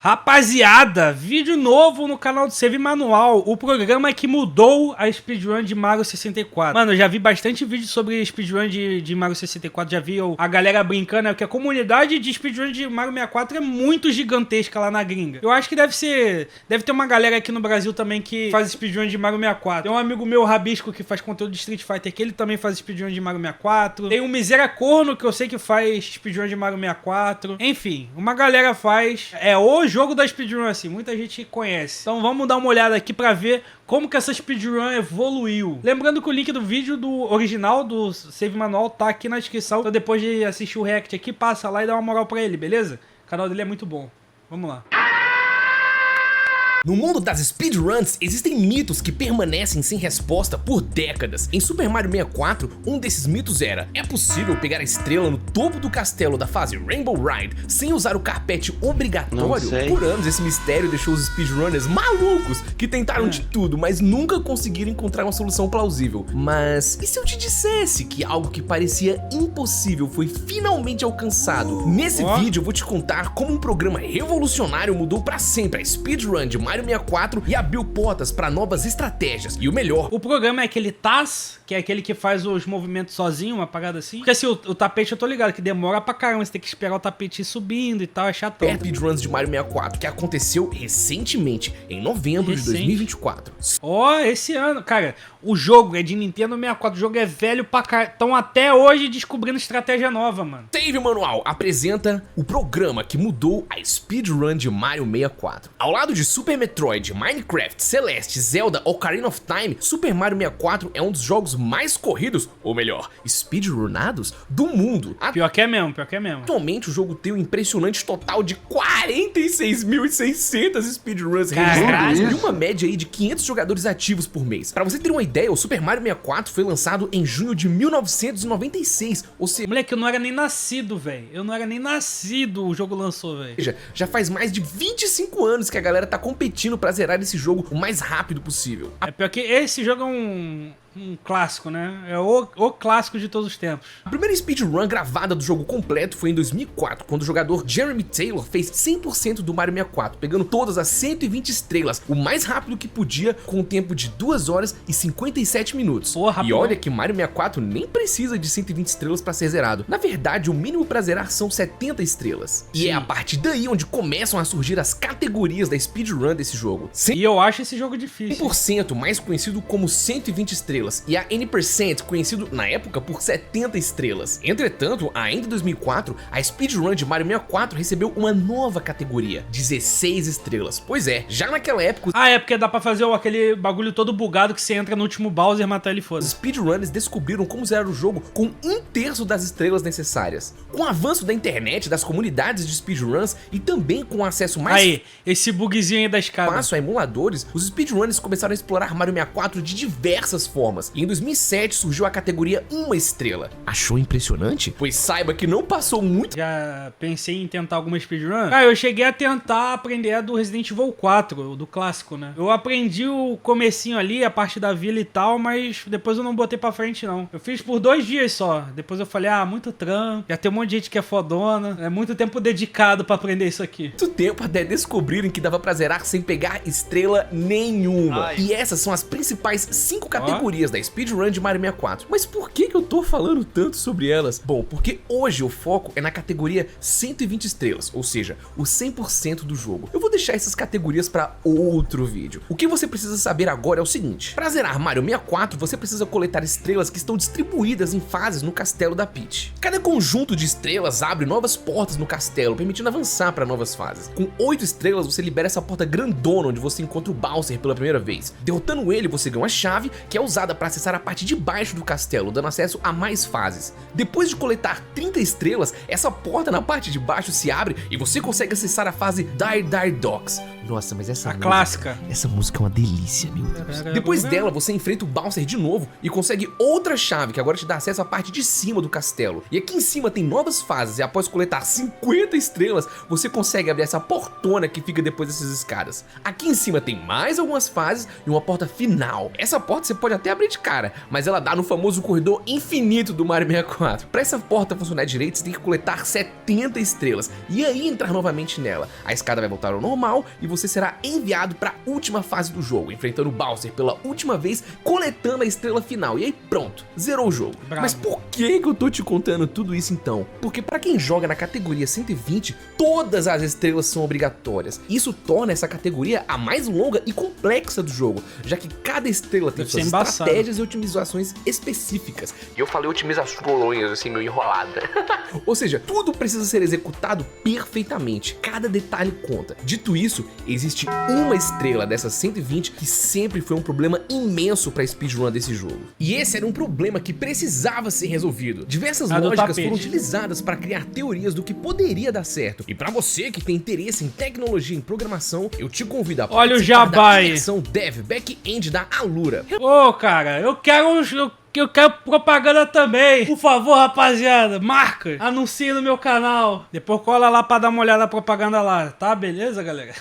Rapaziada, vídeo novo no canal do Save Manual, o programa que mudou a speedrun de Mario 64. Mano, eu já vi bastante vídeo sobre speedrun de Mario 64, já vi a galera brincando, porque a comunidade de speedrun de Mario 64 é muito gigantesca lá na gringa. Eu acho que deve ter uma galera aqui no Brasil também que faz speedrun de Mario 64. Tem um amigo meu, Rabisco, que faz conteúdo de Street Fighter, que ele também faz speedrun de Mario 64. Tem o Misera Corno, que eu sei que faz speedrun de Mario 64. Enfim, uma galera faz. É o jogo da speedrun, assim, muita gente conhece. Então vamos dar uma olhada aqui pra ver como que essa speedrun evoluiu. Lembrando que o link do vídeo do original do Save Manual tá aqui na descrição. Então depois de assistir o react aqui, passa lá e dá uma moral pra ele, beleza? O canal dele é muito bom. Vamos lá. No mundo das speedruns, existem mitos que permanecem sem resposta por décadas. Em Super Mario 64, um desses mitos era: é possível pegar a estrela no topo do castelo da fase Rainbow Ride sem usar o carpete obrigatório? Por anos, esse mistério deixou os speedrunners malucos, que tentaram de tudo, mas nunca conseguiram encontrar uma solução plausível. Mas e se eu te dissesse que algo que parecia impossível foi finalmente alcançado? Nesse vídeo eu vou te contar como um programa revolucionário mudou pra sempre a speedrun de Mario 64 e abriu portas para novas estratégias. E o melhor, o programa é aquele TAS, que é aquele que faz os movimentos sozinho, uma parada assim. Porque assim, o tapete eu tô ligado que demora pra caramba, você tem que esperar o tapete ir subindo e tal, é chatão. Speedruns de Mario 64, que aconteceu recentemente, em novembro de 2024. Esse ano, cara, o jogo é de Nintendo 64, o jogo é velho pra caralho. Estão até hoje descobrindo estratégia nova, mano. Save Manual apresenta o programa que mudou a speedrun de Mario 64. Ao lado de Super Metroid, Minecraft, Celeste, Zelda, Ocarina of Time, Super Mario 64 é um dos jogos mais corridos, ou melhor, speedrunados do mundo. Pior que é mesmo, pior que é mesmo. Atualmente o jogo tem um impressionante total de 46.600 speedruns registradas e uma média aí de 500 jogadores ativos por mês. Pra você ter uma ideia, o Super Mario 64 foi lançado em junho de 1996, ou seja... Moleque, eu não era nem nascido, velho. Eu não era nem nascido, o jogo lançou, velho. Já faz mais de 25 anos que a galera tá competindo pra zerar esse jogo o mais rápido possível. É pior que esse jogo é um clássico, né? É o clássico de todos os tempos. A primeira speedrun gravada do jogo completo foi em 2004, quando o jogador Jeremy Taylor fez 100% do Mario 64, pegando todas as 120 estrelas, o mais rápido que podia, com um tempo de 2 horas e 57 minutos. Porra, e olha que Mario 64 nem precisa de 120 estrelas pra ser zerado. Na verdade, o mínimo pra zerar são 70 estrelas. Sim. E é a partir daí onde começam a surgir as categorias da speedrun desse jogo. E eu acho esse jogo difícil. 100%, mais conhecido como 120 estrelas, e a N%, conhecido na época por 70 estrelas. Entretanto, ainda em 2004, a speedrun de Mario 64 recebeu uma nova categoria, 16 estrelas. Pois é, já naquela época... é porque dá pra fazer aquele bagulho todo bugado que você entra no último Bowser e matar ele fora. Os speedrunners descobriram como zerar o jogo com 1/3 das estrelas necessárias. Com o avanço da internet, das comunidades de speedruns e também com o acesso mais... esse bugzinho aí da escada. Fácil a emuladores, os speedrunners começaram a explorar Mario 64 de diversas formas. E em 2007 surgiu a categoria 1 estrela. Achou impressionante? Pois saiba que não passou muito... Já pensei em tentar alguma speedrun. Eu cheguei a tentar aprender a do Resident Evil 4, do clássico, né? Eu aprendi o comecinho ali, a parte da vila e tal, mas depois eu não botei pra frente, não. Eu fiz por 2 dias só. Depois eu falei, muito trampo. Já tem um monte de gente que é fodona. É muito tempo dedicado pra aprender isso aqui. Muito tempo até descobrirem que dava pra zerar sem pegar estrela nenhuma. E essas são as principais 5 categorias da speedrun de Mario 64. Mas por que eu tô falando tanto sobre elas? Bom, porque hoje o foco é na categoria 120 estrelas, ou seja, o 100% do jogo. Eu vou deixar essas categorias pra outro vídeo. O que você precisa saber agora é o seguinte: pra zerar Mario 64, você precisa coletar estrelas que estão distribuídas em fases no castelo da Peach. Cada conjunto de estrelas abre novas portas no castelo, permitindo avançar para novas fases. Com 8 estrelas, você libera essa porta grandona onde você encontra o Bowser pela primeira vez. Derrotando ele, você ganha uma chave que é usada para acessar a parte de baixo do castelo, dando acesso a mais fases. Depois de coletar 30 estrelas, essa porta na parte de baixo se abre e você consegue acessar a fase Dire Dire Docks. Nossa, mas essa música, clássica. Essa música é uma delícia, meu Deus. Depois dela, você enfrenta o Bowser de novo e consegue outra chave que agora te dá acesso à parte de cima do castelo. E aqui em cima tem novas fases e após coletar 50 estrelas, você consegue abrir essa portona que fica depois dessas escadas. Aqui em cima tem mais algumas fases e uma porta final. Essa porta você pode até abrir de cara, mas ela dá no famoso corredor infinito do Mario 64. Pra essa porta funcionar direito, você tem que coletar 70 estrelas e aí entrar novamente nela. A escada vai voltar ao normal e você será enviado pra última fase do jogo, enfrentando o Bowser pela última vez, coletando a estrela final. E aí pronto, zerou o jogo. Bravo. Mas por que eu tô te contando tudo isso então? Porque pra quem joga na categoria 120, todas as estrelas são obrigatórias. Isso torna essa categoria a mais longa e complexa do jogo, já que cada estrela tem suas estratégias e otimizações específicas. E eu falei otimizações assim, meio enrolada. Ou seja, tudo precisa ser executado perfeitamente, cada detalhe conta. Dito isso, existe uma estrela dessas 120 que sempre foi um problema imenso pra speedrun desse jogo. E esse era um problema que precisava ser resolvido. Diversas lógicas foram utilizadas para criar teorias do que poderia dar certo. E pra você que tem interesse em tecnologia e em programação, eu te convido a participar da imersão Dev Back-end da Alura. Ô, cara, eu quero propaganda também. Por favor, rapaziada, marca, anuncie no meu canal. Depois cola lá pra dar uma olhada na propaganda lá, tá? Beleza, galera?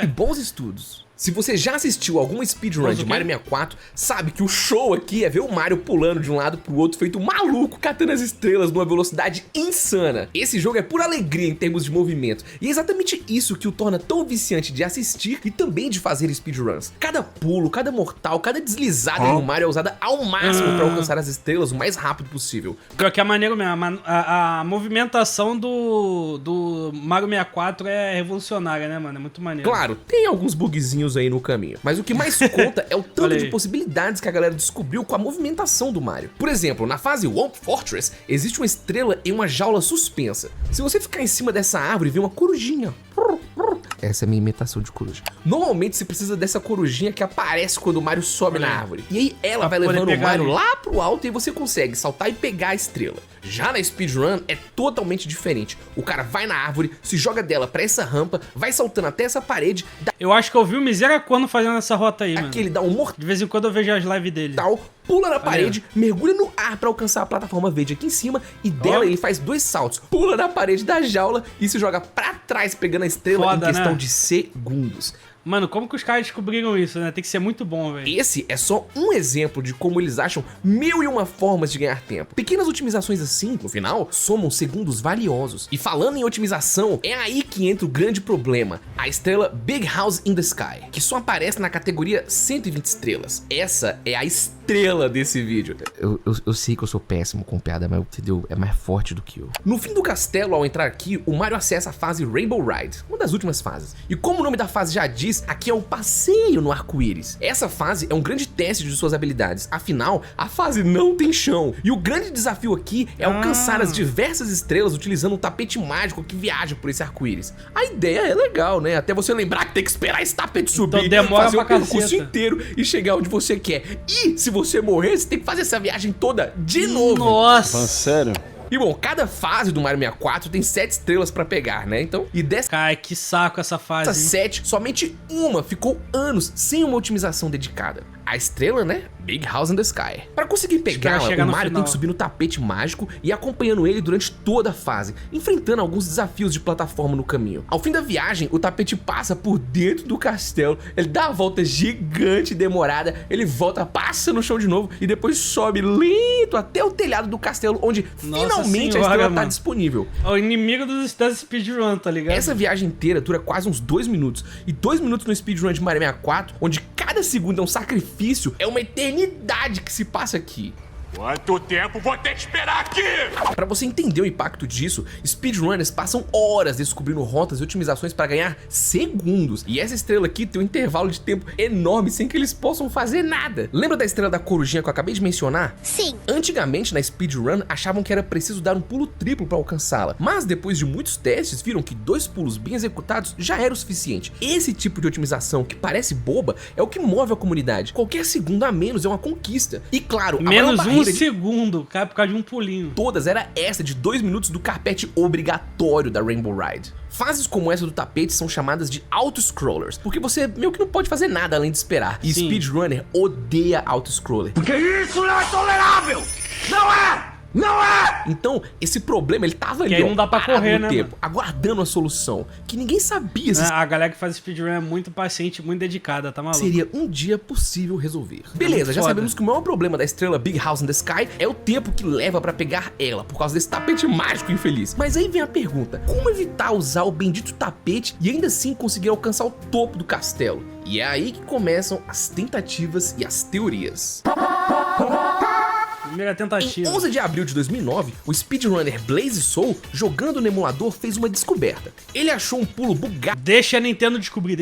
E bons estudos. Se você já assistiu algum speedrun de Mario 64, sabe que o show aqui é ver o Mario pulando de um lado pro outro feito maluco, catando as estrelas numa velocidade insana. Esse jogo é pura alegria em termos de movimento, e é exatamente isso que o torna tão viciante de assistir e também de fazer speedruns. Cada pulo, cada mortal, cada deslizada no Mario é usada ao máximo pra alcançar as estrelas o mais rápido possível. Pior que é maneiro mesmo, a movimentação do Mario 64 é revolucionária, né, mano? É muito maneiro. Claro, tem alguns bugzinhos aí no caminho, mas o que mais conta é o tanto de possibilidades que a galera descobriu com a movimentação do Mario. Por exemplo, na fase Womp Fortress, existe uma estrela em uma jaula suspensa. Se você ficar em cima dessa árvore e ver uma corujinha, essa é a minha imitação de coruja. Normalmente você precisa dessa corujinha que aparece quando o Mario sobe na árvore. E aí ela vai levando o Mario lá pro alto e você consegue saltar e pegar a estrela. Já na speedrun é totalmente diferente. O cara vai na árvore, se joga dela pra essa rampa, vai saltando até essa parede. Eu acho que eu vi o Miseracorno fazendo essa rota aí, mano. Aqui ele dá um mortal. De vez em quando eu vejo as lives dele. Pula na parede, mergulha no ar pra alcançar a plataforma verde aqui em cima e dela ele faz 2 saltos. Pula na parede da jaula e se joga pra trás pegando a estrela em questão de segundos. Mano, como que os caras descobriram isso, né? Tem que ser muito bom, velho. Esse é só um exemplo de como eles acham 1001 formas de ganhar tempo. Pequenas otimizações assim, no final, somam segundos valiosos. E falando em otimização, é aí que entra o grande problema. A estrela Big House in the Sky, que só aparece na categoria 120 estrelas. Essa é a estrela desse vídeo. Eu sei que eu sou péssimo com piada, mas entendeu? É mais forte do que eu. No fim do castelo, ao entrar aqui, o Mario acessa a fase Rainbow Ride, uma das últimas fases. E como o nome da fase já diz, aqui é um passeio no arco-íris. Essa fase é um grande teste de suas habilidades, afinal, a fase não tem chão. E o grande desafio aqui é alcançar as diversas estrelas utilizando um tapete mágico que viaja por esse arco-íris. A ideia é legal, né? Até você lembrar que tem que esperar esse tapete subir, então demora fazer o percurso caceta inteiro e chegar onde você quer. E se você morrer, você tem que fazer essa viagem toda de novo. Nossa! Sério? E bom, cada fase do Mario 64 tem 7 estrelas pra pegar, né? Então, e dessa... Cara, que saco essa fase. Dessas 7, somente uma ficou anos sem uma otimização dedicada. A estrela, né? Big House in the Sky. Pra conseguir pegá-la, o Mario tem que subir no tapete mágico e ir acompanhando ele durante toda a fase, enfrentando alguns desafios de plataforma no caminho. Ao fim da viagem, o tapete passa por dentro do castelo, ele dá uma volta gigante e demorada, ele volta, passa no chão de novo e depois sobe lento até o telhado do castelo, onde finalmente a estrela tá disponível. É o inimigo das speedrun, tá ligado? Essa viagem inteira dura quase uns 2 minutos. E 2 minutos no speedrun de Mario 64, onde cada segundo é um sacrifício, é uma eternidade que se passa aqui. Quanto tempo vou ter que esperar aqui? Pra você entender o impacto disso, speedrunners passam horas descobrindo rotas e otimizações pra ganhar segundos. E essa estrela aqui tem um intervalo de tempo enorme sem que eles possam fazer nada. Lembra da estrela da corujinha que eu acabei de mencionar? Sim. Antigamente na speedrun achavam que era preciso dar um pulo triplo pra alcançá-la, mas depois de muitos testes viram que 2 pulos bem executados já era o suficiente. Esse tipo de otimização que parece boba é o que move a comunidade. Qualquer segundo a menos é uma conquista. E claro, menos um segundo, cara, por causa de um pulinho. Todas era essa de 2 minutos do carpete obrigatório da Rainbow Ride. Fases como essa do tapete são chamadas de auto-scrollers, porque você meio que não pode fazer nada além de esperar. E speedrunner odeia auto-scroller. Porque isso não é tolerável! Não é! Não é! Então, esse problema, ele tava ali, aí não dá pra parado correr, no né, tempo, aguardando a solução, que ninguém sabia se A galera que faz speedrun é muito paciente, muito dedicada, tá maluco? seria um dia possível resolver. Beleza, já foda. sabemos que o maior problema da estrela Big House in the Sky é o tempo que leva pra pegar ela, por causa desse tapete mágico infeliz. Mas aí vem a pergunta, como evitar usar o bendito tapete e ainda assim conseguir alcançar o topo do castelo? E é aí que começam as tentativas e as teorias. Primeira Em tentativa. 11 de abril de 2009, o speedrunner Blaze Soul, jogando no emulador, fez uma descoberta. Ele achou um pulo bugado Deixa a Nintendo descobrir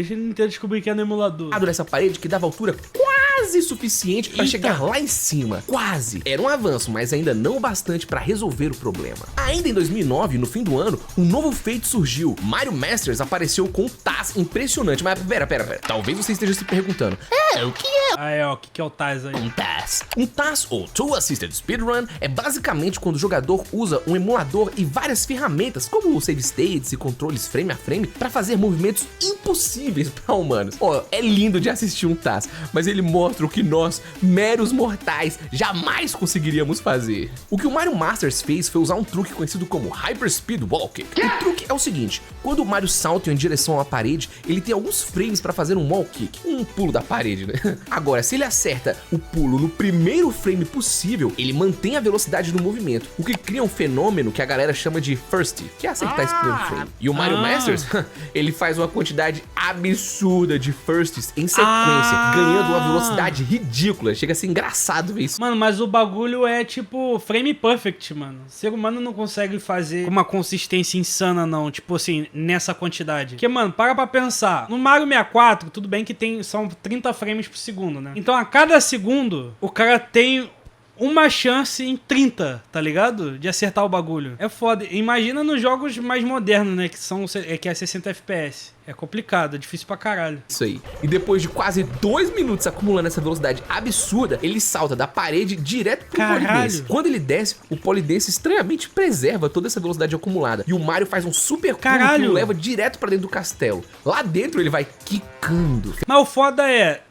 que é no emulador. nessa parede que dava altura quase suficiente pra Eita. chegar lá em cima. Quase. Era um avanço, mas ainda não o bastante pra resolver o problema. Ainda em 2009, no fim do ano, um novo feito surgiu. Mario Masters apareceu com um TAS impressionante. Mas pera. Talvez você esteja se perguntando, o que é Aí, ó, o que é o Taz aí? um TAS? Um TAS, ou Tool Assisted Speedrun, é basicamente quando o jogador usa um emulador e várias ferramentas, como save states e controles frame a frame, pra fazer movimentos impossíveis pra humanos. Ó, é lindo de assistir um TAS, mas ele mostra o que nós, meros mortais, jamais conseguiríamos fazer. O que o Mario Masters fez foi usar um truque conhecido como Hyper Speed Walking. O truque é o seguinte, quando o Mario salta em direção à parede, ele tem alguns frames pra fazer um wall kick, um pulo da parede, né? Agora, se ele acerta o pulo no primeiro frame possível, ele mantém a velocidade do movimento, o que cria um fenômeno que a galera chama de First, que é acertar esse primeiro frame. E o Mario Masters, ele faz uma quantidade absurda de Firsts em sequência, ganhando uma velocidade ridícula. Chega a ser engraçado ver isso. Mano, mas o bagulho é tipo frame perfect, mano. O ser humano não consegue fazer uma consistência insana, não. Tipo assim, nessa quantidade. Porque, mano, para pra pensar. No Mario 64, tudo bem que são 30 frames por segundo, né? Então, a cada segundo, o cara tem uma chance em 30, tá ligado? De acertar o bagulho. É foda. Imagina nos jogos mais modernos, né? Que é 60 FPS. É complicado, é difícil pra caralho. Isso aí. E depois de quase 2 minutos acumulando essa velocidade absurda, ele salta da parede direto pro Caralho. polidense. Quando ele desce, o polidense estranhamente preserva toda essa velocidade acumulada. E o Mario faz um super pulo que Caralho. o leva direto pra dentro do castelo. Lá dentro ele vai quicando. Mas o foda é...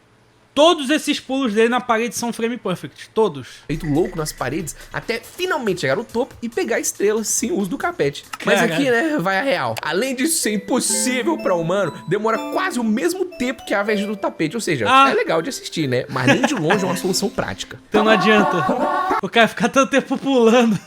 Todos esses pulos dele na parede são frame perfect. Todos. Feito louco nas paredes, até finalmente chegar no topo e pegar a estrela sem o uso do capete. Mas Caralho. aqui, né, vai a real. Além disso ser impossível pra humano, demora quase o mesmo tempo que a vez do tapete. Ou seja, é legal de assistir, né? Mas nem de longe é uma solução prática. Então não adianta. O cara ficar tanto tempo pulando.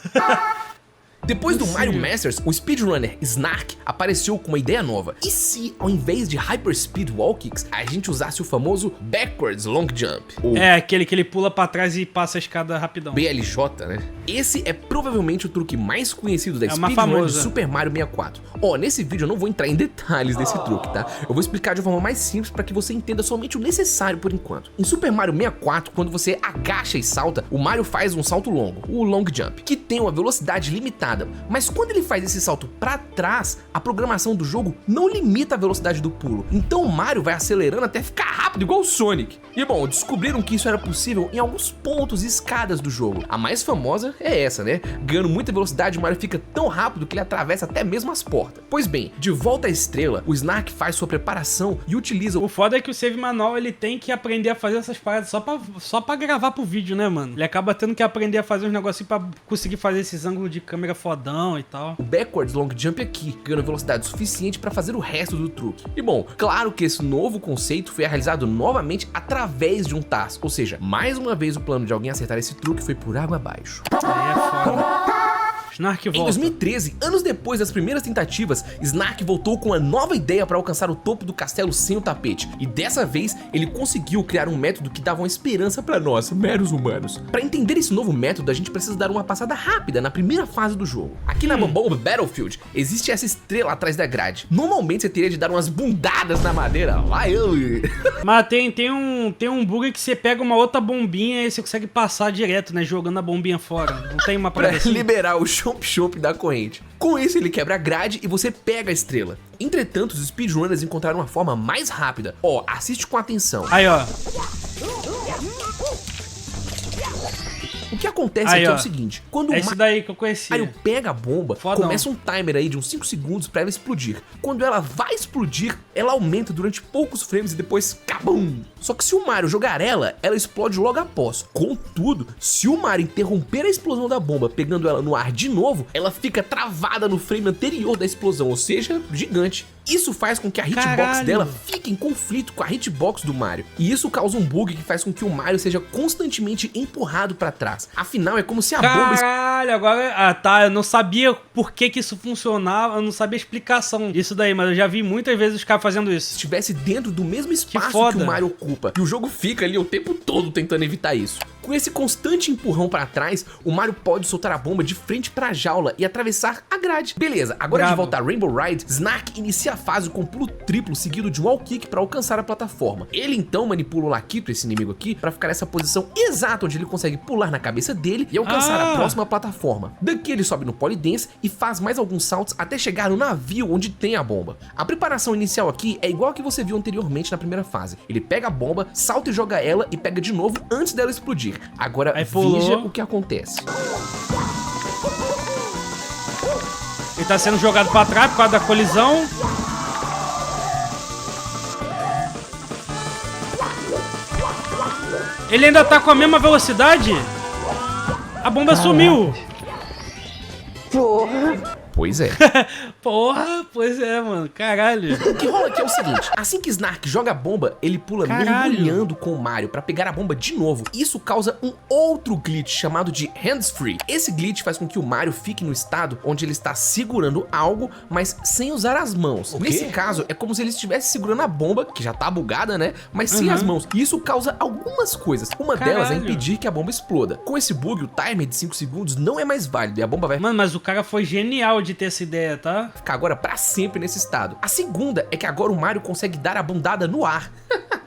Depois do Mario Masters, o speedrunner Snark apareceu com uma ideia nova. E se, ao invés de Hyper Speed Wall Kicks, a gente usasse o famoso Backwards Long Jump? Ou É, aquele que ele pula pra trás e passa a escada rapidão. BLJ, né? Esse é provavelmente o truque mais conhecido da É uma speedrun de famosa. Super Mario 64. Ó, nesse vídeo eu não vou entrar em detalhes desse truque, tá? Eu vou explicar de uma forma mais simples para que você entenda somente o necessário por enquanto. Em Super Mario 64, quando você agacha e salta, o Mario faz um salto longo, o Long Jump, que tem uma velocidade limitada. Mas quando ele faz esse salto pra trás, a programação do jogo não limita a velocidade do pulo. Então o Mario vai acelerando até ficar rápido, igual o Sonic. E bom, descobriram que isso era possível em alguns pontos e escadas do jogo. A mais famosa é essa, né? Ganhando muita velocidade, o Mario fica tão rápido que ele atravessa até mesmo as portas. Pois bem, de volta à estrela, o Snark faz sua preparação e utiliza O foda é que o Save Manual, ele tem que aprender a fazer essas paradas só pra gravar pro vídeo, né, mano? Ele acaba tendo que aprender a fazer uns negocinhos pra conseguir fazer esses ângulos de câmera fodão e tal. o Backwards Long Jump aqui, ganhando velocidade suficiente para fazer o resto do truque. E bom, claro que esse novo conceito foi realizado novamente através de um TAS, ou seja, mais uma vez o plano de alguém acertar esse truque foi por água abaixo. Aí é foda. Snark Em volta. 2013, anos depois das primeiras tentativas, Snark voltou com uma nova ideia para alcançar o topo do castelo sem o tapete. E dessa vez, ele conseguiu criar um método que dava uma esperança para nós, meros humanos. Para entender esse novo método, a gente precisa dar uma passada rápida na primeira fase do jogo. Aqui na Bomb Battlefield, existe essa estrela atrás da grade. Normalmente você teria de dar umas bundadas na madeira. Vai eu! Mas tem um bug que você pega uma outra bombinha e você consegue passar direto, né? Jogando a bombinha fora. Não tem uma Pra parada assim? liberar o chomp-chomp da corrente. Com isso, ele quebra a grade e você pega a estrela. Entretanto, os speedrunners encontraram uma forma mais rápida. Ó, assiste com atenção. Aí, ó. O que acontece aqui é o seguinte, quando o esse daí que eu conheci. Mario pega a bomba, Fodão. começa um timer aí de uns 5 segundos pra ela explodir. Quando ela vai explodir, ela aumenta durante poucos frames e depois cabum! Só que se o Mario jogar ela explode logo após. Contudo, se o Mario interromper a explosão da bomba pegando ela no ar de novo, ela fica travada no frame anterior da explosão, ou seja, gigante. Isso faz com que a hitbox dela fique em conflito com a hitbox do Mario. E isso causa um bug que faz com que o Mario seja constantemente empurrado pra trás. Afinal, é como se a bomba... Caralho, agora... Ah, tá, eu não sabia por que isso funcionava, eu não sabia a explicação disso daí, mas eu já vi muitas vezes os caras fazendo isso. estivesse dentro do mesmo espaço que o Mario ocupa. E o jogo fica ali o tempo todo tentando evitar isso. Com esse constante empurrão pra trás, o Mario pode soltar a bomba de frente pra jaula e atravessar a grade. Beleza, agora de volta a Rainbow Ride, Snark inicia a fase com um pulo triplo seguido de um wall kick pra alcançar a plataforma. Ele então manipula o Lakitu, esse inimigo aqui, pra ficar nessa posição exata onde ele consegue pular na cabeça dele e alcançar a próxima plataforma. Daqui ele sobe no Polydance e faz mais alguns saltos até chegar no navio onde tem a bomba. A preparação inicial aqui é igual a que você viu anteriormente na primeira fase. Ele pega a bomba, salta e joga ela e pega de novo antes dela explodir. Agora veja o que acontece. Ele tá sendo jogado pra trás por causa da colisão. Ele ainda tá com a mesma velocidade? A bomba sumiu. Pois é. Porra, pois é, mano. Caralho. O que rola aqui é o seguinte, assim que Snark joga a bomba, ele pula mergulhando com o Mario pra pegar a bomba de novo. Isso causa um outro glitch chamado de Hands Free. Esse glitch faz com que o Mario fique no estado onde ele está segurando algo, mas sem usar as mãos. Nesse caso, é como se ele estivesse segurando a bomba, que já tá bugada, né? Mas sem as mãos. E isso causa algumas coisas. Uma delas é impedir que a bomba exploda. Com esse bug, o timer de 5 segundos não é mais válido e a bomba vai... Mano, mas o cara foi genial de ter essa ideia, tá? Ficar agora pra sempre nesse estado. A segunda é que agora o Mario consegue dar a bundada no ar.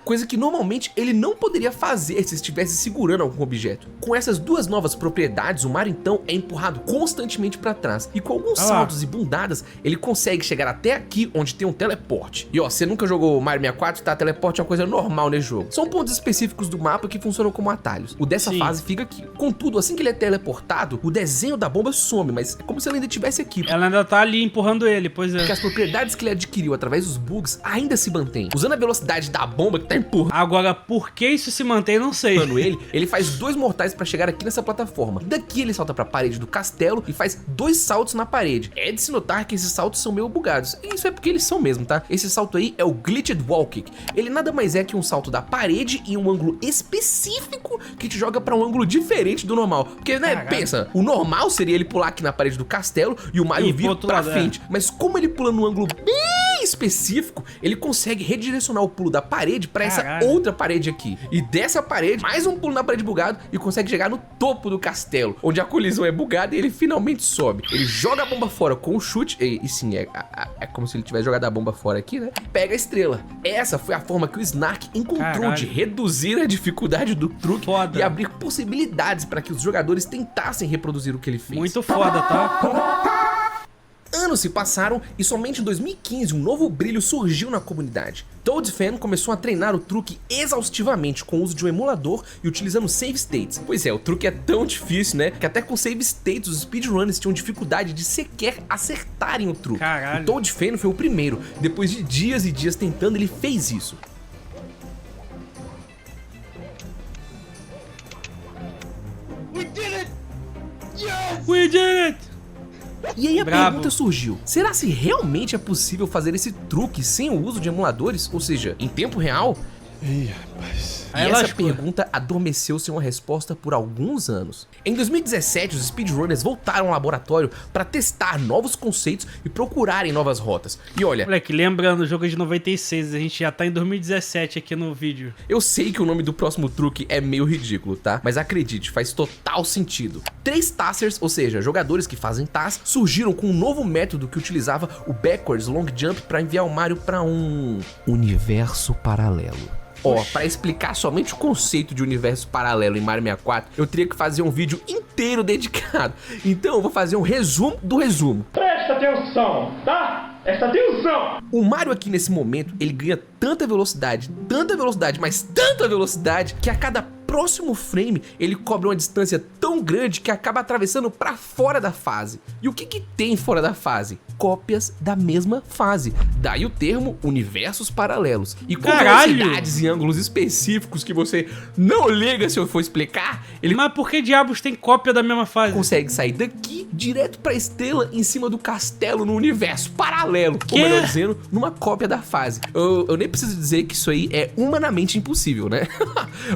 Coisa que normalmente ele não poderia fazer se estivesse segurando algum objeto. Com essas duas novas propriedades, o Mario então é empurrado constantemente pra trás. E com alguns saltos e bundadas, ele consegue chegar até aqui onde tem um teleporte. E ó, você nunca jogou Mario 64, tá? Teleporte é uma coisa normal nesse jogo. São pontos específicos do mapa que funcionam como atalhos. O dessa fase fica aqui. Contudo, assim que ele é teleportado, o desenho da bomba some, mas é como se ela ainda estivesse aqui. Ela ainda tá ali empurrando ele, pois é. Porque as propriedades que ele adquiriu através dos bugs ainda se mantêm. Usando a velocidade da bomba que tá empurrando. Agora, por que isso se mantém, não sei. Mano, ele faz 2 mortais pra chegar aqui nessa plataforma. Daqui ele salta pra parede do castelo e faz 2 saltos na parede. É de se notar que esses saltos são meio bugados. E isso é porque eles são mesmo, tá? Esse salto aí é o Glitched Wall Kick. Ele nada mais é que um salto da parede em um ângulo específico que te joga pra um ângulo diferente do normal. Porque, né, pensa, o normal seria ele pular aqui na parede do castelo e o Mario vir pra frente. Mas como ele pula num ângulo bem específico, ele consegue redirecionar o pulo da parede pra essa outra parede aqui. E dessa parede, mais um pulo na parede bugado e consegue chegar no topo do castelo, onde a colisão é bugada e ele finalmente sobe. Ele joga a bomba fora com o chute, e sim, é como se ele tivesse jogado a bomba fora aqui, né? Pega a estrela. Essa foi a forma que o Snark encontrou de reduzir a dificuldade do truque e abrir possibilidades para que os jogadores tentassem reproduzir o que ele fez. Muito foda, tá? Anos se passaram e somente em 2015 um novo brilho surgiu na comunidade. ToadFan começou a treinar o truque exaustivamente com o uso de um emulador e utilizando save states. Pois é, o truque é tão difícil, né, que até com save states os speedrunners tinham dificuldade de sequer acertarem o truque. O ToadFan foi o primeiro. Depois de dias e dias tentando, ele fez isso. We did it! Yes! We did it! E aí a pergunta surgiu, será se realmente é possível fazer esse truque sem o uso de emuladores? Ou seja, em tempo real? Ih, rapaz. E essa pergunta adormeceu sem uma resposta por alguns anos. Em 2017, os speedrunners voltaram ao laboratório para testar novos conceitos e procurarem novas rotas. E olha... Moleque, lembrando, o jogo é de 96, a gente já tá em 2017 aqui no vídeo. Eu sei que o nome do próximo truque é meio ridículo, tá? Mas acredite, faz total sentido. 3 Tassers, ou seja, jogadores que fazem Tass, surgiram com um novo método que utilizava o Backwards Long Jump para enviar o Mario para um universo paralelo. Ó, pra explicar somente o conceito de universo paralelo em Mario 64, eu teria que fazer um vídeo inteiro dedicado. Então eu vou fazer um resumo do resumo. Presta atenção, tá? Presta atenção! O Mario aqui nesse momento, ele ganha tanta velocidade, mas tanta velocidade, que a cada próximo frame, ele cobre uma distância tão grande que acaba atravessando pra fora da fase. E o que tem fora da fase? Cópias da mesma fase. Daí o termo universos paralelos. E com velocidades e ângulos específicos que você não liga se eu for explicar, ele... Mas por que diabos tem cópia da mesma fase? Consegue sair daqui direto pra estrela em cima do castelo no universo paralelo. Ou melhor dizendo, numa cópia da fase. Eu nem preciso dizer que isso aí é humanamente impossível, né?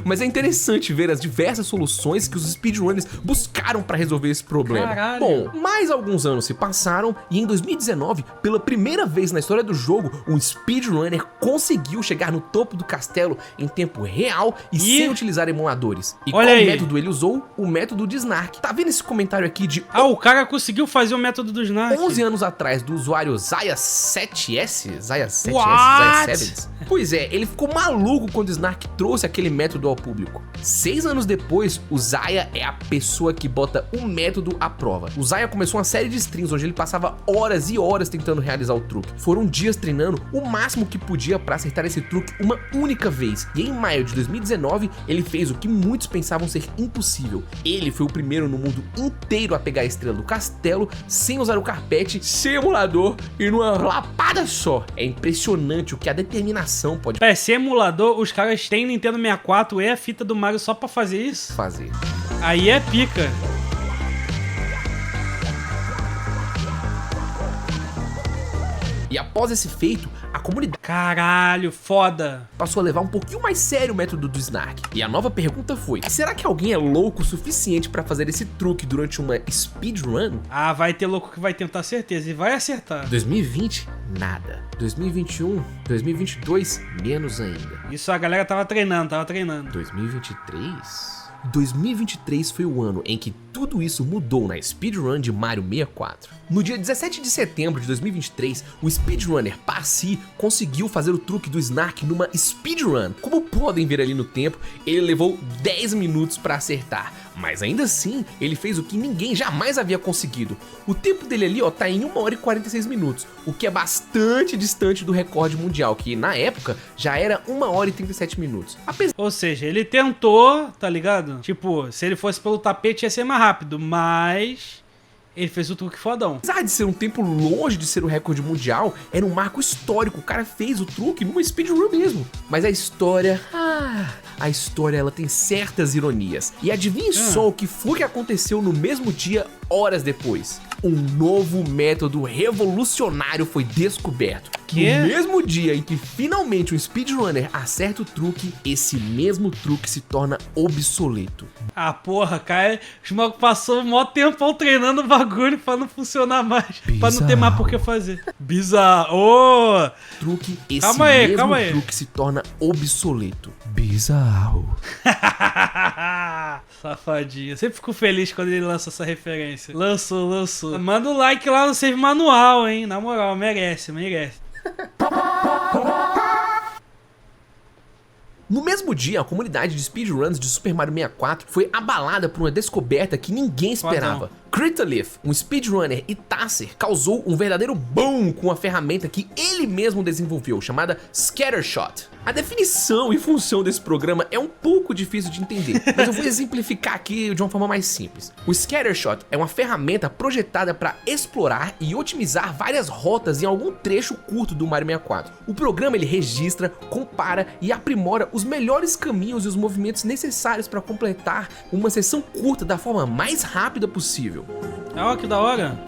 Mas é interessante ver as diversas soluções que os speedrunners buscaram pra resolver esse problema. Caralho. Bom, mais alguns anos se passaram e em 2019, pela primeira vez na história do jogo, um speedrunner conseguiu chegar no topo do castelo em tempo real e sem utilizar emuladores. E qual método ele usou? O método de Snark. Tá vendo esse comentário aqui de... o cara conseguiu fazer o método do Snark. 11 anos atrás, do usuário Zaya7S? Zaya7S? What? Zaya7S? Pois é, ele ficou maluco quando o Snark trouxe aquele método ao público. 6 anos depois, o Zaya é a pessoa que bota o método à prova. O Zaya começou uma série de streams onde ele passava horas e horas tentando realizar o truque. Foram dias treinando o máximo que podia pra acertar esse truque uma única vez. E em maio de 2019, ele fez o que muitos pensavam ser impossível. Ele foi o primeiro no mundo inteiro a pegar a estrela do castelo sem usar o carpete, sem emulador e numa lapada só. É impressionante o que a determinação pode Sem emulador, os caras têm Nintendo 64 e a fita do Mario só pra fazer isso? fazer. Aí é pica. E após esse feito, a comunidade Caralho, foda. passou a levar um pouquinho mais sério o método do Snark. E a nova pergunta foi: será que alguém é louco o suficiente pra fazer esse truque durante uma speedrun? Vai ter louco que vai tentar certeza e vai acertar. 2020, nada. 2021, 2022, menos ainda. Isso a galera tava treinando. 2023? 2023 foi o ano em que tudo isso mudou na speedrun de Mario 64. No dia 17 de setembro de 2023, o speedrunner Parsi conseguiu fazer o truque do Snark numa speedrun. Como podem ver ali no tempo, ele levou 10 minutos para acertar, mas ainda assim, ele fez o que ninguém jamais havia conseguido. O tempo dele ali, tá em 1 hora e 46 minutos, o que é bastante distante do recorde mundial, que na época já era 1 hora e 37 minutos. Ou seja, ele tentou, tá ligado? Tipo, se ele fosse pelo tapete ia ser mais rápido, mas ele fez o truque fodão. Apesar de ser um tempo longe de ser o recorde mundial, era um marco histórico. O cara fez o truque numa speedrun mesmo. Mas a história... a história ela tem certas ironias. E adivinhe só o que foi que aconteceu no mesmo dia, horas depois. Um novo método revolucionário foi descoberto. No mesmo dia em que finalmente um speedrunner acerta o truque, esse mesmo truque se torna obsoleto. Porra, cara, os malucos passou um maior tempão treinando o bagulho pra não funcionar mais. Pra não ter mais por que fazer. Bizarro. Truque, esse Calma aí. truque se torna obsoleto. Bizarro. Safadinho. Eu sempre fico feliz quando ele lança essa referência. Lançou. Manda um like lá no Save Manual, hein? Na moral, merece. No mesmo dia, a comunidade de speedruns de Super Mario 64 foi abalada por uma descoberta que ninguém esperava. Critolith, um speedrunner Itaser, causou um verdadeiro boom com a ferramenta que ele mesmo desenvolveu, chamada Scattershot. A definição e função desse programa é um pouco difícil de entender, mas eu vou exemplificar aqui de uma forma mais simples. O Scattershot é uma ferramenta projetada para explorar e otimizar várias rotas em algum trecho curto do Mario 64. O programa ele registra, compara e aprimora os melhores caminhos e os movimentos necessários para completar uma sessão curta da forma mais rápida possível. Que da hora.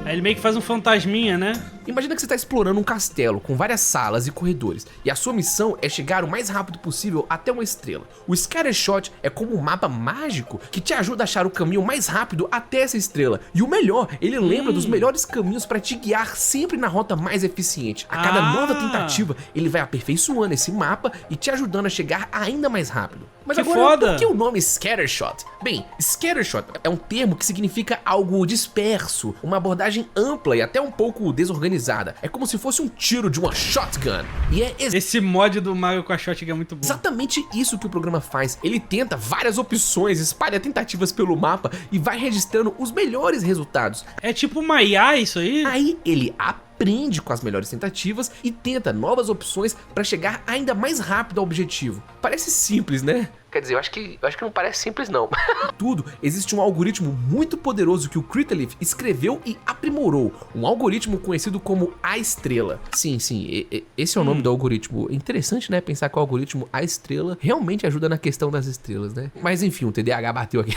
Aí ele meio que faz um fantasminha, né? Imagina que você está explorando um castelo com várias salas e corredores, e a sua missão é chegar o mais rápido possível até uma estrela. O Scattershot é como um mapa mágico que te ajuda a achar o caminho mais rápido até essa estrela. E o melhor, ele lembra dos melhores caminhos para te guiar sempre na rota mais eficiente. A cada nova tentativa, ele vai aperfeiçoando esse mapa e te ajudando a chegar ainda mais rápido. Mas agora, por que o nome Scattershot? Bem, Scattershot é um termo que significa algo disperso, uma abordagem ampla e até um pouco desorganizada. É como se fosse um tiro de uma shotgun. E é esse mod do Mario com a shotgun é muito bom. Exatamente isso que o programa faz. Ele tenta várias opções, espalha tentativas pelo mapa e vai registrando os melhores resultados. É tipo uma IA isso aí? Aí ele aprende com as melhores tentativas e tenta novas opções para chegar ainda mais rápido ao objetivo. Parece simples, né? Quer dizer, eu acho que não parece simples, não. Tudo, existe um algoritmo muito poderoso que o Cryptolith escreveu e aprimorou. Um algoritmo conhecido como A Estrela. Sim, esse é o nome do algoritmo. Interessante, né? Pensar que o algoritmo A Estrela realmente ajuda na questão das estrelas, né? Mas enfim, o TDAH bateu aqui.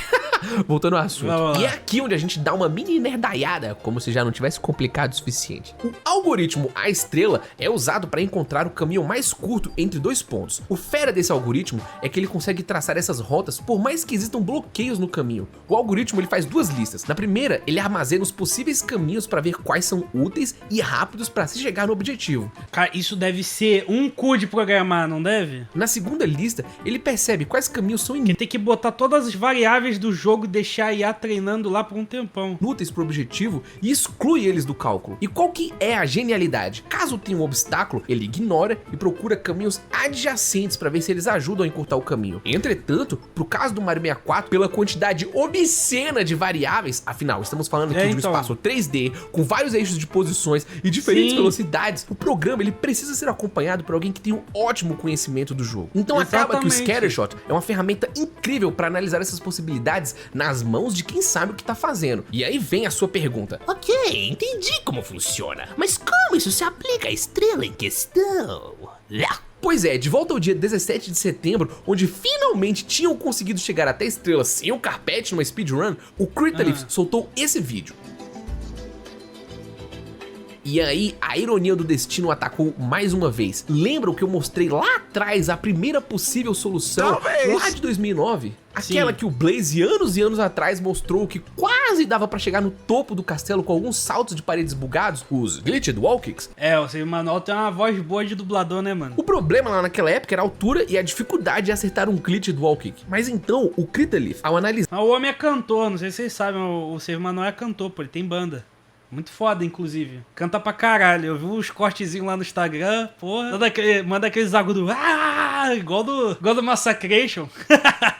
Voltando ao assunto. E é aqui onde a gente dá uma mini nerdaiada, como se já não tivesse complicado o suficiente. O algoritmo A Estrela é usado para encontrar o caminho mais curto entre dois pontos. O fera desse algoritmo é que ele consegue traçar essas rotas por mais que existam bloqueios no caminho. O algoritmo ele faz duas listas. Na primeira, ele armazena os possíveis caminhos para ver quais são úteis e rápidos para se chegar no objetivo. Cara, isso deve ser um cu de programar, não deve? Na segunda lista, ele percebe quais caminhos são Que tem que botar todas as variáveis do jogo e deixar a IA treinando lá por um tempão. inúteis para o objetivo e exclui eles do cálculo. E qual que é a genialidade? Caso tenha um obstáculo, ele ignora e procura caminhos adjacentes para ver se eles ajudam a encurtar o caminho. Entretanto, pro caso do Mario 64, pela quantidade obscena de variáveis, afinal, estamos falando aqui de um espaço 3D, com vários eixos de posições e diferentes velocidades, o programa ele precisa ser acompanhado por alguém que tem um ótimo conhecimento do jogo. Então acaba que o Scattershot é uma ferramenta incrível para analisar essas possibilidades nas mãos de quem sabe o que tá fazendo. E aí vem a sua pergunta. Ok, entendi como funciona, mas como isso se aplica à estrela em questão? Pois é, de volta ao dia 17 de setembro, onde finalmente tinham conseguido chegar até a estrela sem o carpete numa speedrun, o Cryptolith soltou esse vídeo. E aí, a ironia do destino atacou mais uma vez. Lembram que eu mostrei lá atrás a primeira possível solução, lá de 2009? Aquela que o Blaze, anos e anos atrás, mostrou que quase dava pra chegar no topo do castelo com alguns saltos de paredes bugados, os Glitched Wall Kicks. É, o Save Manual tem uma voz boa de dublador, né, mano? O problema lá naquela época era a altura e a dificuldade de acertar um Glitched Wall Kick. Mas então, o Cryptolith, ao analisar... O homem é cantor, não sei se vocês sabem, o Save Manual é cantor, pô, ele tem banda. Muito foda, inclusive. Canta pra caralho. Eu vi uns cortezinhos lá no Instagram, porra. Manda aqueles agudos. Igual do Massacration.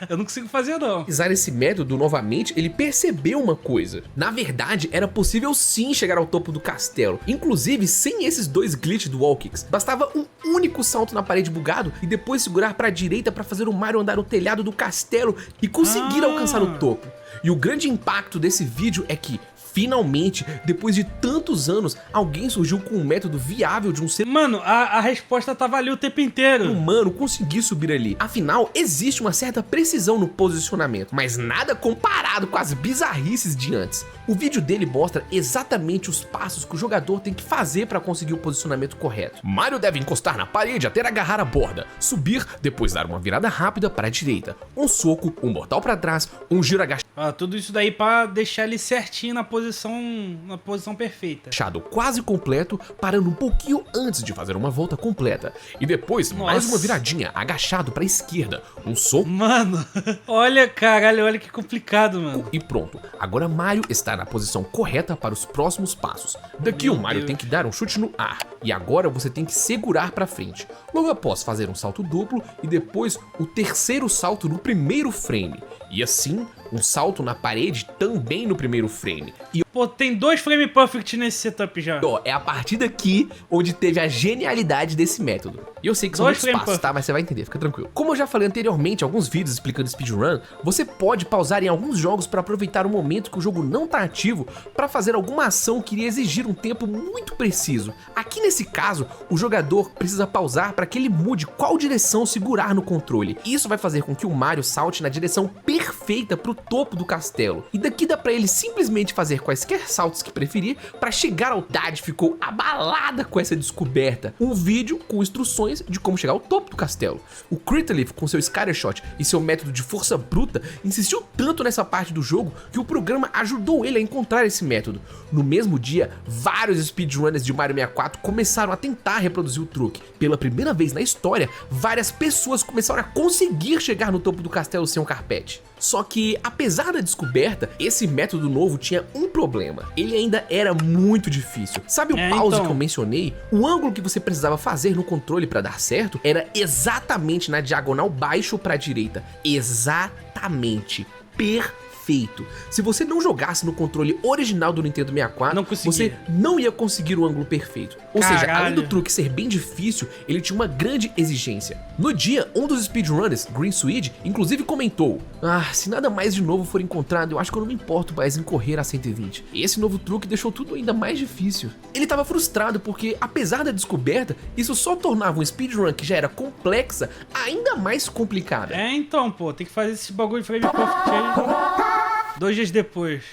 Eu não consigo fazer, não. Usar esse método novamente, ele percebeu uma coisa. Na verdade, era possível sim chegar ao topo do castelo. Inclusive, sem esses dois glitches do Wall Kicks. Bastava um único salto na parede bugado e depois segurar pra direita pra fazer o Mario andar no telhado do castelo e conseguir alcançar o topo. E o grande impacto desse vídeo é que finalmente, depois de tantos anos, alguém surgiu com um método viável de um ser Mano, a resposta tava ali o tempo inteiro. humano conseguir subir ali. Afinal, existe uma certa precisão no posicionamento, mas nada comparado com as bizarrices de antes. O vídeo dele mostra exatamente os passos que o jogador tem que fazer para conseguir o posicionamento correto. Mario deve encostar na parede até agarrar a borda, subir, depois dar uma virada rápida para a direita, um soco, um mortal para trás, um giro agachado. Tudo isso daí pra deixar ele certinho na posição perfeita. Quase completo, parando um pouquinho antes de fazer uma volta completa. E depois, mais uma viradinha, agachado pra esquerda, um soco. Mano, olha, caralho, olha que complicado, mano. E pronto, agora Mario está na posição correta para os próximos passos. Daqui o Mario tem que dar um chute no ar, e agora você tem que segurar pra frente. Logo após fazer um salto duplo, e depois o terceiro salto no primeiro frame. E assim, um salto na parede também no primeiro frame. E Pô, tem 2 frame perfect nesse setup já. ó, é a partir daqui onde teve a genialidade desse método. E eu sei que são muitos passos, tá? Mas você vai entender, fica tranquilo. Como eu já falei anteriormente em alguns vídeos explicando speedrun, você pode pausar em alguns jogos para aproveitar o momento que o jogo não tá ativo para fazer alguma ação que iria exigir um tempo muito preciso. Aqui nesse caso, o jogador precisa pausar para que ele mude qual direção segurar no controle. Isso vai fazer com que o Mario salte na direção perfeita pro topo do castelo. E daqui dá pra ele simplesmente fazer quaisquer saltos que preferir para chegar ao Dad ficou abalada com essa descoberta. Um vídeo com instruções de como chegar ao topo do castelo. O Cryptolith, com seu Scattershot e seu método de força bruta, insistiu tanto nessa parte do jogo que o programa ajudou ele a encontrar esse método. No mesmo dia, vários speedrunners de Mario 64 começaram a tentar reproduzir o truque. Pela primeira vez na história, várias pessoas começaram a conseguir chegar no topo do castelo sem um carpete. Só que, apesar da descoberta, esse método novo tinha um problema. Ele ainda era muito difícil. Sabe o pause que eu mencionei? O ângulo que você precisava fazer no controle para dar certo era exatamente na diagonal baixo para a direita. Exatamente. Perfeito. perfeito. Se você não jogasse no controle original do Nintendo 64, Não conseguia. você não ia conseguir o ângulo perfeito. Ou seja, além Caralho. do truque ser bem difícil, ele tinha uma grande exigência. No dia, um dos speedrunners, Green Swede, inclusive comentou: se nada mais de novo for encontrado, eu acho que eu não me importo mais em correr a 120. Esse novo truque deixou tudo ainda mais difícil. Ele estava frustrado porque, apesar da descoberta, isso só tornava um speedrun que já era complexa ainda mais complicada. É, então, pô, tem que fazer esse bagulho de frame perfect aí 2 dias depois.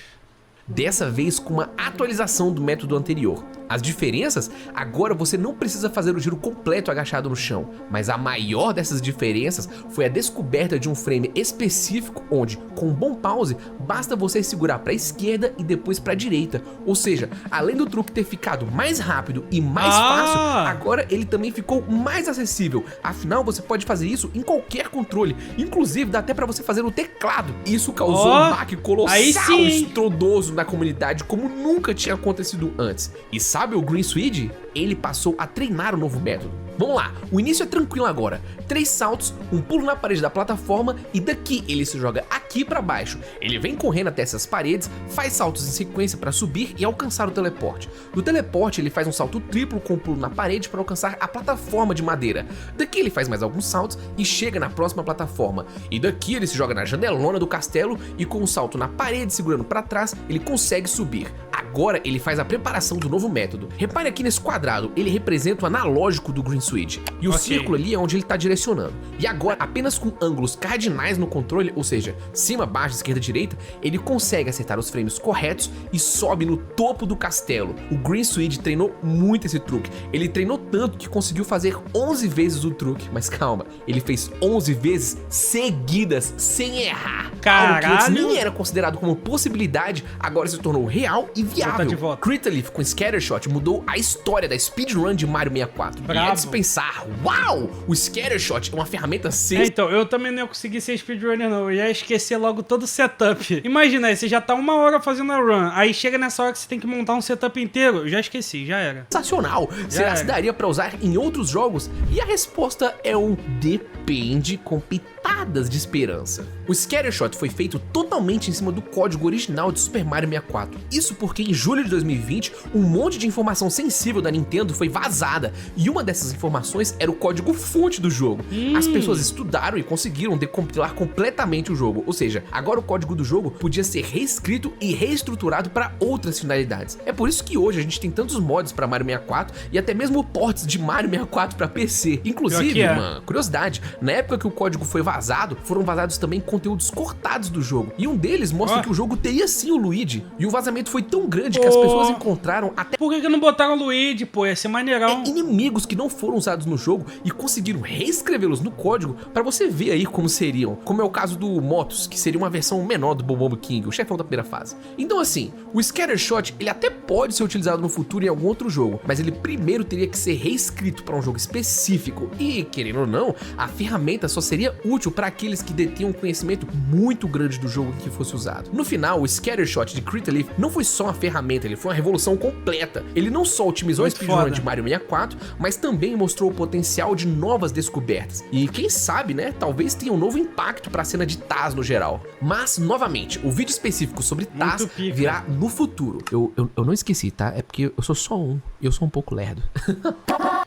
Dessa vez com uma atualização do método anterior. As diferenças? Agora você não precisa fazer o giro completo agachado no chão, mas a maior dessas diferenças foi a descoberta de um frame específico onde, com um bom pause, basta você segurar para a esquerda e depois para a direita. Ou seja, além do truque ter ficado mais rápido e mais fácil, agora ele também ficou mais acessível. Afinal, você pode fazer isso em qualquer controle, inclusive dá até para você fazer no teclado. Isso causou um baque colossal, estrondoso na comunidade como nunca tinha acontecido antes. E sabe o Green Swede? Ele passou a treinar o novo método. Vamos lá, o início é tranquilo agora. 3 saltos, um pulo na parede da plataforma e daqui ele se joga aqui pra baixo. Ele vem correndo até essas paredes, faz saltos em sequência para subir e alcançar o teleporte. No teleporte ele faz um salto triplo com um pulo na parede para alcançar a plataforma de madeira. Daqui ele faz mais alguns saltos e chega na próxima plataforma. E daqui ele se joga na janelona do castelo e com um salto na parede segurando para trás ele consegue subir. Agora ele faz a preparação do novo método. Repare aqui nesse quadrado, ele representa o analógico do Green Swede. E o círculo ali é onde ele está direcionando. E agora, apenas com ângulos cardinais no controle, ou seja, cima, baixo, esquerda, direita, ele consegue acertar os frames corretos e sobe no topo do castelo. O Green Swede treinou muito esse truque. Ele treinou tanto que conseguiu fazer 11 vezes o truque. Mas calma, ele fez 11 vezes seguidas, sem errar. Algo que antes nem era considerado como possibilidade, agora se tornou real e viável. Critaleaf com Scattershot mudou a história da speedrun de Mario 64. E é de se pensar, uau, o Scattershot é uma ferramenta então, eu também não ia conseguir ser speedrunner não, eu ia esquecer logo todo o setup. Imagina aí, você já tá 1 hora fazendo a run, aí chega nessa hora que você tem que montar um setup inteiro, eu já esqueci, já era. Sensacional, será que daria pra usar em outros jogos? E a resposta é um depende com pitadas de esperança. O Scattershot foi feito totalmente em cima do código original de Super Mario 64. Isso porque em julho de 2020, um monte de informação sensível da Nintendo foi vazada, e uma dessas informações era o código fonte do jogo. As pessoas estudaram e conseguiram decompilar completamente o jogo, ou seja, agora o código do jogo podia ser reescrito e reestruturado para outras finalidades. É por isso que hoje a gente tem tantos mods para Mario 64 e até mesmo ports de Mario 64 para PC. Inclusive, uma curiosidade, na época que o código foi vazado, foram vazados também conteúdos cortados do jogo, e um deles mostra que o jogo teria sim o Luigi, e o vazamento foi tão grande que as pessoas encontraram até... Por que não botaram o Luigi, pô? Ia ser maneirão. Inimigos que não foram usados no jogo e conseguiram reescrevê-los no código para você ver aí como seriam, como é o caso do Motus, que seria uma versão menor do Bob-omb King, o chefão da primeira fase. Então assim, o Scattershot ele até pode ser utilizado no futuro em algum outro jogo, mas ele primeiro teria que ser reescrito para um jogo específico e, querendo ou não, a ferramenta só seria útil para aqueles que detinham um conhecimento muito grande do jogo que fosse usado. No final, o Scattershot de Critaleaf não foi só uma ferramenta, ele foi uma revolução completa. Ele não só otimizou a speedrun de Mario 64, mas também mostrou o potencial de novas descobertas. E quem sabe, né, talvez tenha um novo impacto para a cena de Taz no geral. Mas, novamente, o vídeo específico sobre Taz virá no futuro. Eu não esqueci, tá? É porque eu sou só um, e eu sou um pouco lerdo.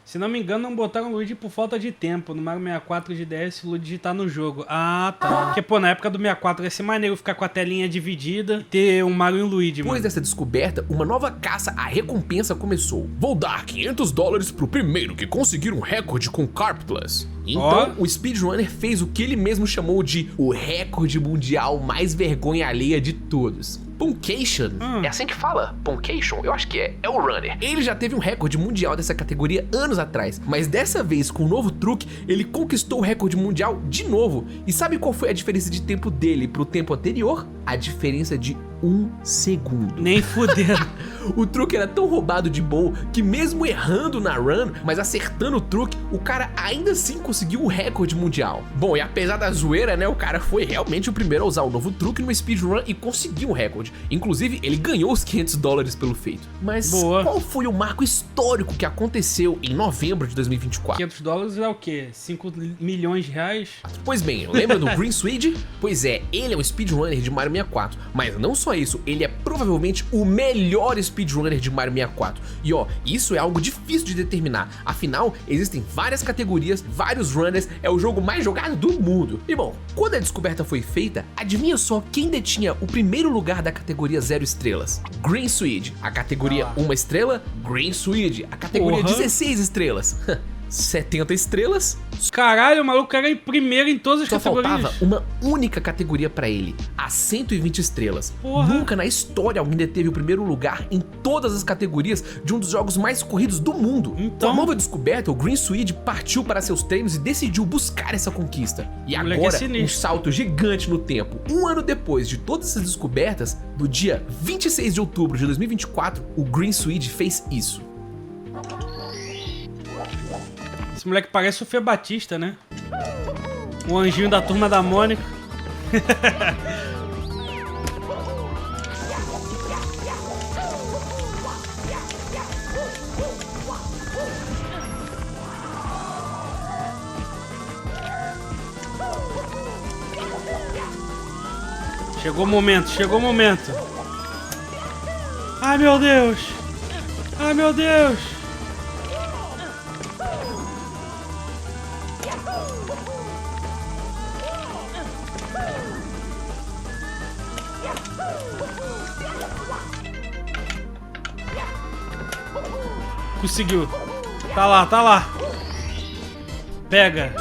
Se não me engano, não botaram o Luigi por falta de tempo. No Mario 64 de DS, o Luigi tá no jogo. Ah, tá. Porque, pô, na época do 64 ia ser maneiro ficar com a telinha dividida e ter um Mario e um Luigi, Depois dessa descoberta, uma nova caça à recompensa começou. Vou dar $500 pro primeiro que conseguir um recorde com Carplus. Então, o speedrunner fez o que ele mesmo chamou de o recorde mundial mais vergonha alheia de todos. Puncation. É assim que fala? Puncation? Eu acho que é. É o runner. Ele já teve um recorde mundial dessa categoria anos atrás, mas dessa vez, com um novo truque, ele conquistou o recorde mundial de novo. E sabe qual foi a diferença de tempo dele pro tempo anterior? A diferença de 1 segundo. Nem fudendo. O truque era tão roubado de bom que mesmo errando na run, mas acertando o truque, o cara ainda assim conseguiu o recorde mundial. Bom, e apesar da zoeira, né, o cara foi realmente o primeiro a usar o novo truque no speedrun e conseguiu o recorde. Inclusive, ele ganhou os $500 pelo feito. Mas qual foi o marco histórico que aconteceu em novembro de 2024? $500 é o quê? 5 milhões de reais? Pois bem, lembra do Green Swede? Pois é, ele é um speedrunner de Mario 64, mas não só isso, ele é provavelmente o melhor speedrunner de Mario 64. E ó, isso é algo difícil de determinar, afinal, existem várias categorias, vários runners, é o jogo mais jogado do mundo. E bom, quando a descoberta foi feita, adivinha só quem detinha o primeiro lugar da categoria 0 estrelas? Green Swede. A categoria 1 estrela, Green Swede. A categoria 16 estrelas. 70 estrelas. Caralho, o maluco era em primeiro em todas as categorias. Só faltava uma única categoria pra ele, a 120 estrelas. Porra. Nunca na história alguém deteve o primeiro lugar em todas as categorias de um dos jogos mais corridos do mundo. Então, com a nova descoberta, o Green Swede partiu para seus treinos e decidiu buscar essa conquista. E agora, um salto gigante no tempo. Um ano depois de todas essas descobertas, no dia 26 de outubro de 2024, o Green Swede fez isso. Esse moleque parece o Fê Batista, né? O anjinho da Turma da Mônica. Chegou o momento, chegou o momento. Ai, meu Deus. Ai, meu Deus. Conseguiu. Tá lá, tá lá. Pega.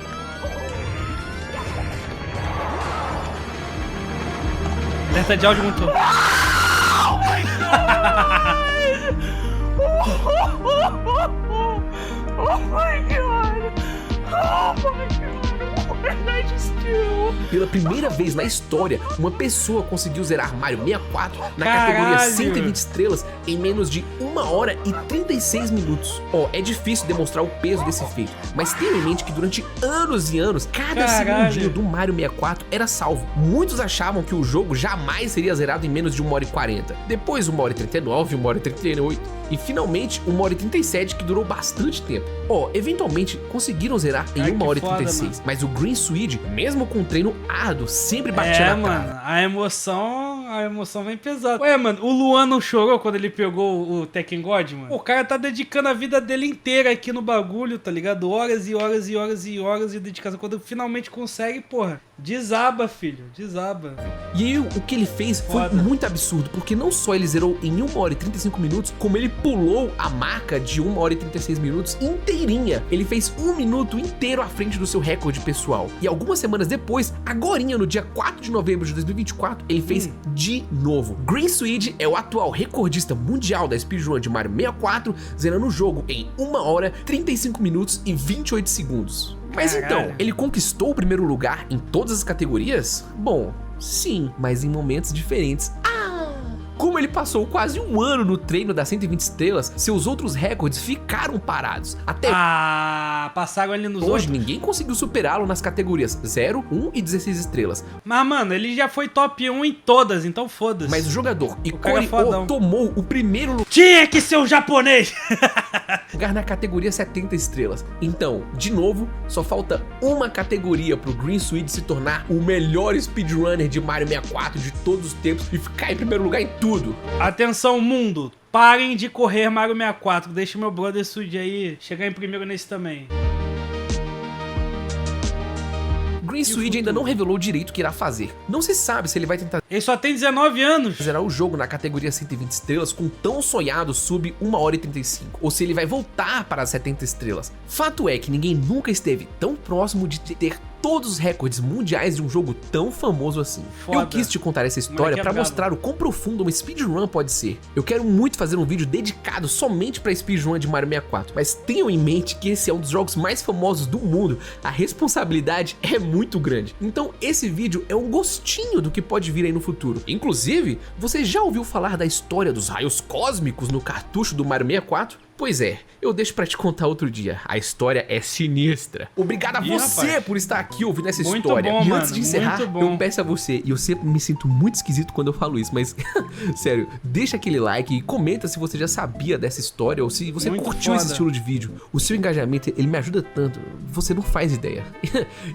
Alerta de áudio muito. Pela primeira vez na história, uma pessoa conseguiu zerar Mario 64 na categoria 120 estrelas em menos de 1 hora e 36 minutos. Ó, é difícil demonstrar o peso desse feito, mas tenha em mente que durante anos e anos, cada segundinho do Mario 64 era salvo. Muitos achavam que o jogo jamais seria zerado em menos de 1 hora e 40. Depois 1 hora e 39, 1 hora e 38 e finalmente 1 hora e 37, que durou bastante tempo. Ó, eventualmente conseguiram zerar em 1 hora e 36, mas o Green Swede, mesmo com um treino árduo, sempre batia na trave. Mano, a emoção vem pesada. Ué, mano, o Luan não chorou quando ele pegou o Tekken God, mano? O cara tá dedicando a vida dele inteira aqui no bagulho, tá ligado? Horas e horas e horas e horas de dedicação. Quando finalmente consegue, porra, desaba, filho, desaba. E aí, o que ele fez foi muito absurdo, porque não só ele zerou em 1 hora e 35 minutos, como ele pulou a marca de 1 hora e 36 minutos inteirinha. Ele fez 1 minuto inteiro à frente do seu recorde pessoal. E algumas semanas depois, agorinha no dia 4 de novembro de 2024, ele fez de novo. Green Swede é o atual recordista mundial da speedrun de Mario 64, zerando o jogo em 1 hora, 35 minutos e 28 segundos. Mas então, ele conquistou o primeiro lugar em todas as categorias? Bom, sim, mas em momentos diferentes. Como ele passou quase 1 ano no treino das 120 estrelas, seus outros recordes ficaram parados. Até passaram ali nos hoje outros. Ninguém conseguiu superá-lo nas categorias 0, 1 e 16 estrelas. Mas, mano, ele já foi top 1 em todas, então foda-se. Mas o jogador Ikori tomou o primeiro lugar. Tinha que ser o japonês! Lugar na categoria 70 estrelas. Então, de novo, só falta uma categoria pro Green Swede se tornar o melhor speedrunner de Mario 64 de todos os tempos e ficar em primeiro lugar em tudo. Atenção, mundo! Parem de correr Mario 64. Deixa meu brother Swede aí chegar em primeiro nesse também. Green Swede ainda não revelou direito o que irá fazer. Não se sabe se ele vai tentar... Ele só tem 19 anos. Zerar o jogo na categoria 120 estrelas com tão sonhado sub 1 hora e 35. Ou se ele vai voltar para as 70 estrelas. Fato é que ninguém nunca esteve tão próximo de ter todos os recordes mundiais de um jogo tão famoso assim. Foda. Eu quis te contar essa história Moleque é pra brabo. mostrar o quão profundo uma speedrun pode ser. Eu quero muito fazer um vídeo dedicado somente pra speedrun de Mario 64, mas tenham em mente que esse é um dos jogos mais famosos do mundo, a responsabilidade é muito grande. Então esse vídeo é um gostinho do que pode vir aí no futuro. Inclusive, você já ouviu falar da história dos raios cósmicos no cartucho do Mario 64? Pois é, eu deixo pra te contar outro dia. A história é sinistra. Obrigado a você rapaz. por estar aqui ouvindo essa Muito história. bom, E mano, antes de encerrar, muito bom. eu peço a você, e eu sempre me sinto muito esquisito quando eu falo isso, mas sério, deixa aquele like e comenta se você já sabia dessa história ou se você Muito curtiu esse foda. estilo de vídeo. O seu engajamento, ele me ajuda tanto, você não faz ideia.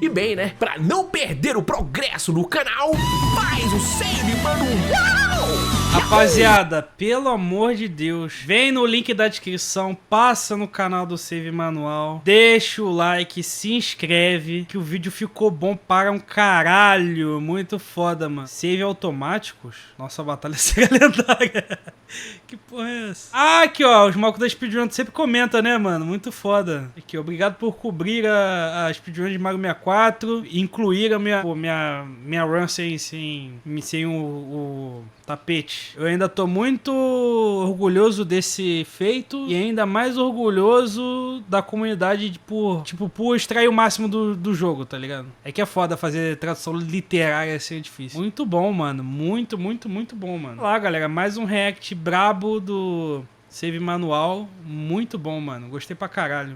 E bem, né, pra não perder o progresso no canal, faz o save, mano. Uau! Rapaziada, pelo amor de Deus, vem no link da descrição, passa no canal do Save Manual, deixa o like, se inscreve, que o vídeo ficou bom para um caralho, muito foda, mano. Save automáticos? Nossa, batalha seria lendária. Que porra é essa? Ah, aqui ó, os malucos da Speedrun sempre comentam, né, mano? Muito foda. Aqui, obrigado por cobrir a Speedrun de Mario 64, incluir a minha run sem o tapete. Eu ainda tô muito orgulhoso desse feito e ainda mais orgulhoso da comunidade por extrair o máximo do jogo, tá ligado? É que é foda fazer tradução literária assim, é difícil. Muito bom, mano. Muito, muito, muito bom, mano. Olha lá, galera, mais um react brabo do Save Manual. Muito bom, mano. Gostei pra caralho.